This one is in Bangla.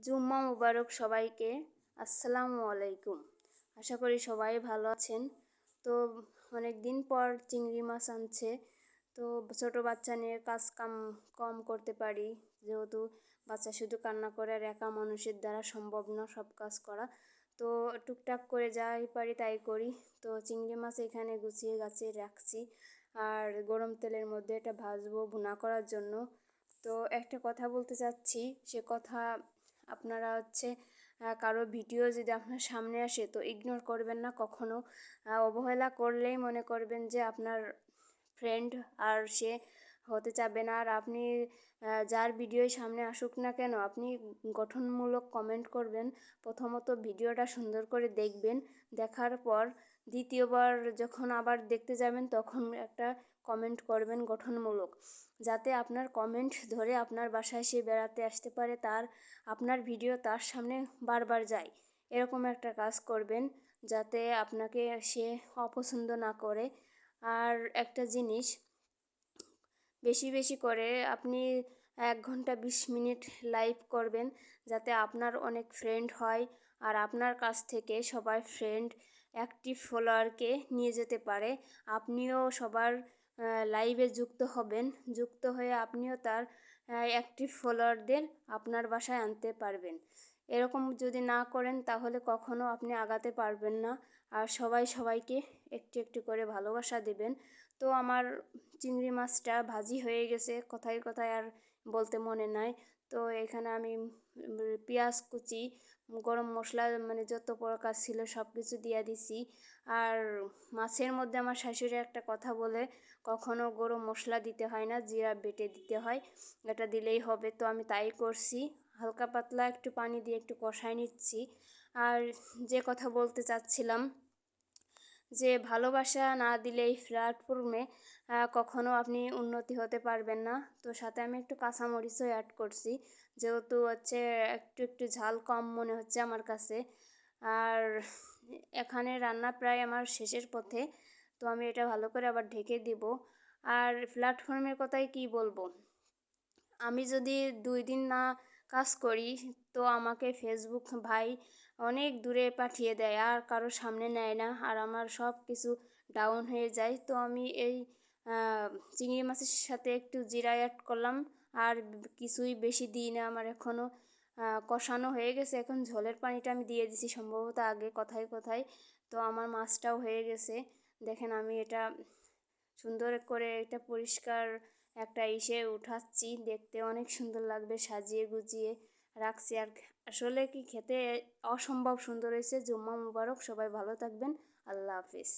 জুম্মা মুবারক সবাইকে। আসসালামু আলাইকুম। আশা করি সবাই ভালো আছেন। তো অনেক দিন পর চিংড়ি মাছ আনছে, তো ছোট বাচ্চা নিয়ে কাজ কাম কম করতে পারি, যেহেতু বাচ্চা শুধু কান্না করে আর একা মানুষের দ্বারা সম্ভব না সব কাজ করা। তো টুকটাক করে যাই পারি তাই করি। তো চিংড়ি মাছ এখানে গুছিয়ে গাছিয়ে রাখছি, আর গরম তেলের মধ্যে এটা ভাজবো ভুনা করার জন্য। তো একটা কথা বলতে চাচ্ছি, সে কথা আপনারা কারো ভিডিও যদি আপনার সামনে আসে তো ইগনোর করবেন না কখনো। অবহেলা করলেই মনে করবেন যে আপনার ফ্রেন্ড আর সে হতে চাবে না। আর আপনি যার ভিডিওই সামনে আসুক না কেন, আপনি গঠনমূলক কমেন্ট করবেন। প্রথমত ভিডিওটা সুন্দর করে দেখবেন, দেখার পর দ্বিতীয়বার যখন আবার দেখতে যাবেন তখন একটা কমেন্ট করবেন গঠনমূলক, যাতে আপনার কমেন্ট ধরে আপনার বাসায় সে বেড়াতে আসতে পারে, আপনার ভিডিও তার সামনে বারবার যায়। এরকম একটা কাজ করবেন যাতে আপনাকে সে অপছন্দ না করে। আর একটা জিনিস, বেশি বেশি করে আপনি 1 ঘন্টা 20 মিনিট লাইভ করবেন, যাতে আপনার অনেক ফ্রেন্ড হয় আর আপনার কাছ থেকে সবাই ফ্রেন্ড অ্যাক্টিভ ফলোয়ারকে নিয়ে যেতে পারে। আপনিও সবার লাইভে যুক্ত হবেন, যুক্ত হয়ে আপনিও তার অ্যাক্টিভ ফলোয়ারদের আপনার বাসায় আনতে পারবেন। এরকম যদি না করেন তাহলে কখনো আপনি আগাতে পারবেন না। আর সবাই সবাইকে একটু একটু করে ভালোবাসা দেবেন। তো আমার চিংড়ি মাছটা ভাজি হয়ে গেছে, কথায় কথায় আর বলতে মনে নাই। তো এখানে আমি পেঁয়াজ কুচি, গরম মশলা, মানে যত প্রকার ছিল সব কিছু দিয়ে দিছি। আর মাছের মধ্যে আমার শাশুড়ি একটা কথা বলে, কখনো গরম মশলা দিতে হয় না, জিরা বেটে দিতে হয়, এটা দিলেই হবে। তো আমি তাই করছি, হালকা পাতলা একটু পানি দিয়ে একটু কষায় নিচ্ছি। আর যে কথা বলতে চাচ্ছিলাম, যে ভালোবাসা না দিলে এই প্ল্যাটফর্মে কখনো আপনি উন্নতি হতে পারবেন না। তো সাথে আমি একটু কাঁচামরিচও অ্যাড করছি, যেহেতু একটু একটু ঝাল কম মনে হচ্ছে আমার কাছে। আর এখানে রান্না প্রায় আমার শেষের পথে, তো আমি এটা ভালো করে আবার ঢেকে দিব। আর প্ল্যাটফর্মের কথাই কি বলবো, আমি যদি 2 দিন না কাজ করি তো আমাকে ফেসবুক ভাই অনেক দূরে পাঠিয়ে দেয়, আর কারো সামনে নেয় না, আর আমার সব কিছু ডাউন হয়ে যায়। তো আমি এই চিংড়ি মাছের সাথে একটু জিরা অ্যাড করলাম, আর কিছুই বেশি দিই না। আমার এখনও কষানো হয়ে গেছে, এখন ঝোলের পানিটা আমি দিয়ে দিছি সম্ভবত আগে কথায় কথায়। তো আমার মাছটাও হয়ে গেছে, দেখেন আমি এটা সুন্দর করে একটা পরিষ্কার একটা উঠাচ্ছি, দেখতে অনেক সুন্দর লাগবে, সাজিয়ে গুছিয়ে রাখছি। আর আসলে কি খেতে অসম্ভব সুন্দর হয়েছে। জুম্মা মুবারক, সবাই ভালো থাকবেন। আল্লাহ হাফিজ।